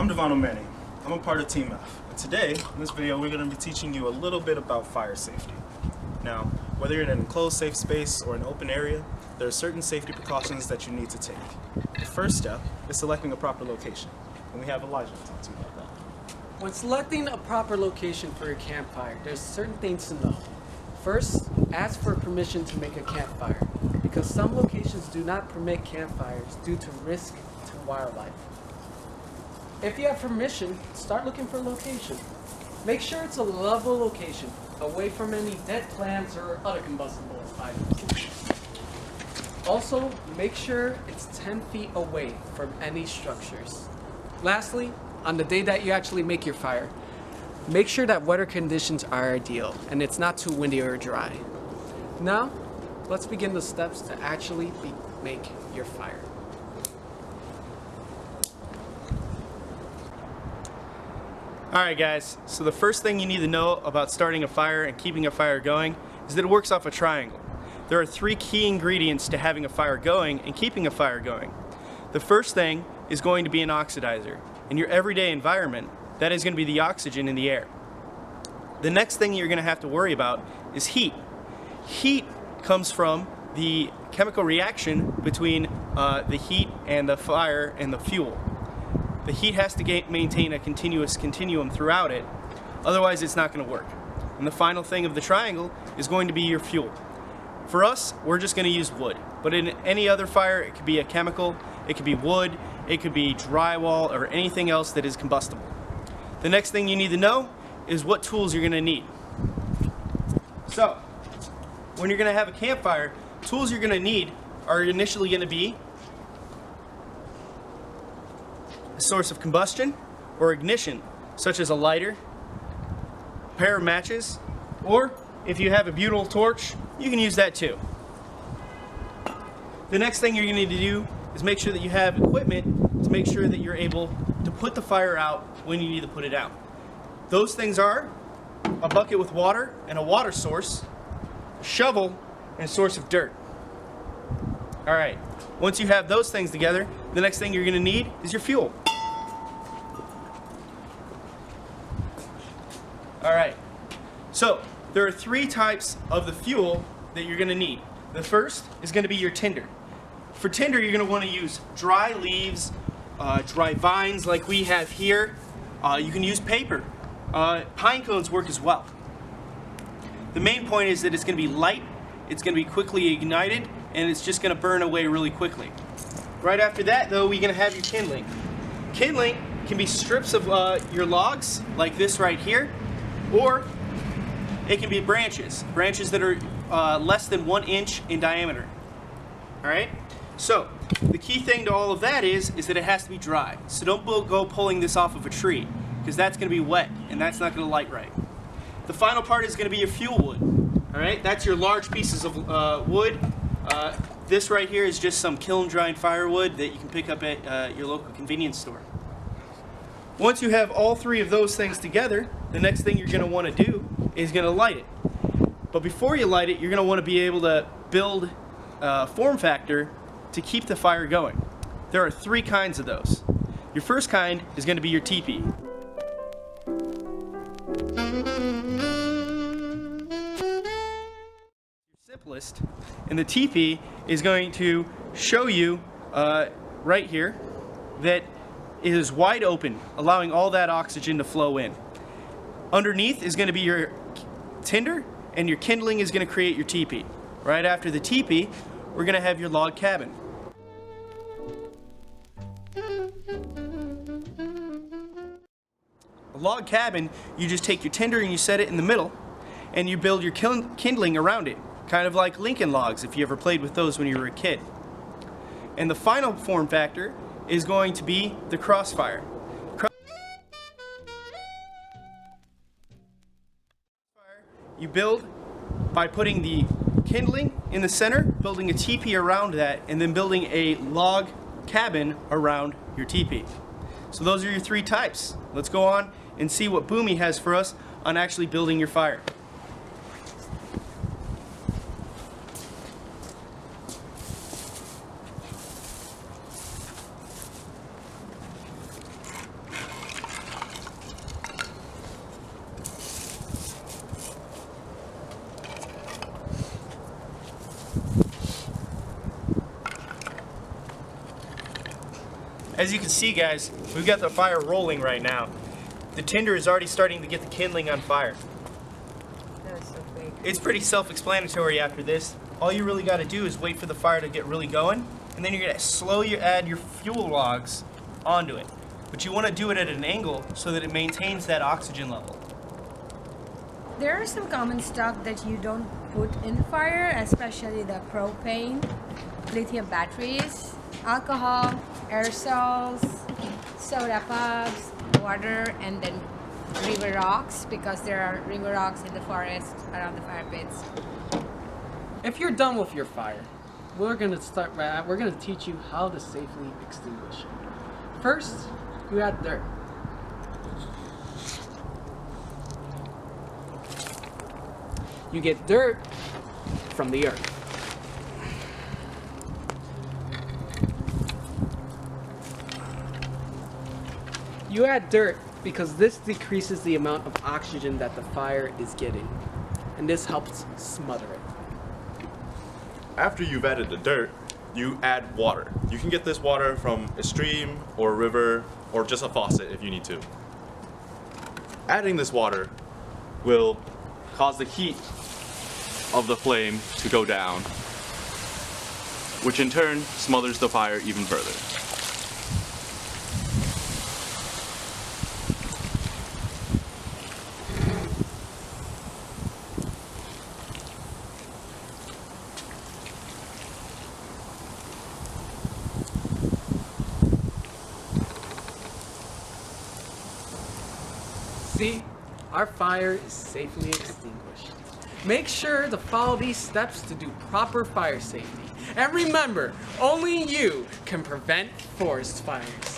I'm Devon O'Manny. I'm a part of Team F. And today, in this video, we're going to be teaching you a little bit about fire safety. Now, whether you're in an enclosed safe space or an open area, there are certain safety precautions that you need to take. The first step is selecting a proper location. And we have Elijah to talk to you about that. When selecting a proper location for your campfire, there's certain things to know. First, ask for permission to make a campfire, because some locations do not permit campfires due to risk to wildlife. If you have permission, start looking for a location. Make sure it's a level location, away from any dead plants or other combustible items. Also, make sure it's 10 feet away from any structures. Lastly, on the day that you actually make your fire, make sure that weather conditions are ideal and it's not too windy or dry. Now, let's begin the steps to actually make your fire. Alright guys, so the first thing you need to know about starting a fire and keeping a fire going is that it works off a triangle. There are 3 key ingredients to having a fire going and keeping a fire going. The first thing is going to be an oxidizer. In your everyday environment, that is going to be the oxygen in the air. The next thing you're going to have to worry about is heat. Heat comes from the chemical reaction between the heat and the fire and the fuel. The heat has to maintain a continuous continuum throughout it, otherwise it's not going to work. And the final thing of the triangle is going to be your fuel. For us, we're just going to use wood, but in any other fire it could be a chemical, it could be wood, it could be drywall, or anything else that is combustible. The next thing you need to know is what tools you're going to need. So, when you're going to have a campfire, tools you're going to need are initially going to be a source of combustion or ignition, such as a lighter, a pair of matches, or if you have a butyl torch, you can use that too. The next thing you're going to need to do is make sure that you have equipment to make sure that you're able to put the fire out when you need to put it out. Those things are a bucket with water and a water source, a shovel, and a source of dirt. Alright, once you have those things together, the next thing you're going to need is your fuel. Alright, so there are 3 types of the fuel that you're going to need. The first is going to be your tinder. For tinder, you're going to want to use dry leaves, dry vines like we have here. You can use paper. Pine cones work as well. The main point is that it's going to be light, it's going to be quickly ignited, and it's just going to burn away really quickly. Right after that, though, we're going to have your kindling. Kindling can be strips of your logs, like this right here, or it can be branches that are less than 1 inch in diameter. Alright? So, the key thing to all of that is that it has to be dry. So don't go pulling this off of a tree, because that's going to be wet, and that's not going to light right. The final part is going to be your fuel wood. Alright? That's your large pieces of wood. This right here is just some kiln-dried firewood that you can pick up at your local convenience store. Once you have all 3 of those things together, the next thing you're going to want to do is going to light it. But before you light it, you're going to want to be able to build a form factor to keep the fire going. There are 3 kinds of those. Your first kind is going to be your teepee. Your simplest, and the teepee is going to show you right here that it is wide open, allowing all that oxygen to flow in. Underneath is going to be your tinder, and your kindling is going to create your teepee. Right after the teepee, we're going to have your log cabin. A log cabin, you just take your tinder and you set it in the middle, and you build your kindling around it, kind of like Lincoln logs if you ever played with those when you were a kid. And the final form factor is going to be the crossfire. You build by putting the kindling in the center, building a teepee around that, and then building a log cabin around your teepee. So those are your 3 types. Let's go on and see what Boomy has for us on actually building your fire. As you can see, guys, we've got the fire rolling right now. The tinder is already starting to get the kindling on fire. That was so quick. It's pretty self-explanatory after this. All you really got to do is wait for the fire to get really going, and then you're going to slowly add your fuel logs onto it. But you want to do it at an angle so that it maintains that oxygen level. There are some common stuff that you don't put in the fire, especially the propane, lithium batteries, alcohol, aerosols, soda pops, water, and then river rocks, because there are river rocks in the forest around the fire pits. If you're done with your fire, we're gonna teach you how to safely extinguish it. First, you add dirt. You get dirt from the earth. You add dirt because this decreases the amount of oxygen that the fire is getting, and this helps smother it. After you've added the dirt, you add water. You can get this water from a stream or a river or just a faucet if you need to. Adding this water will cause the heat of the flame to go down, which in turn smothers the fire even further. See, our fire is safely extinguished. Make sure to follow these steps to do proper fire safety. And remember, only you can prevent forest fires.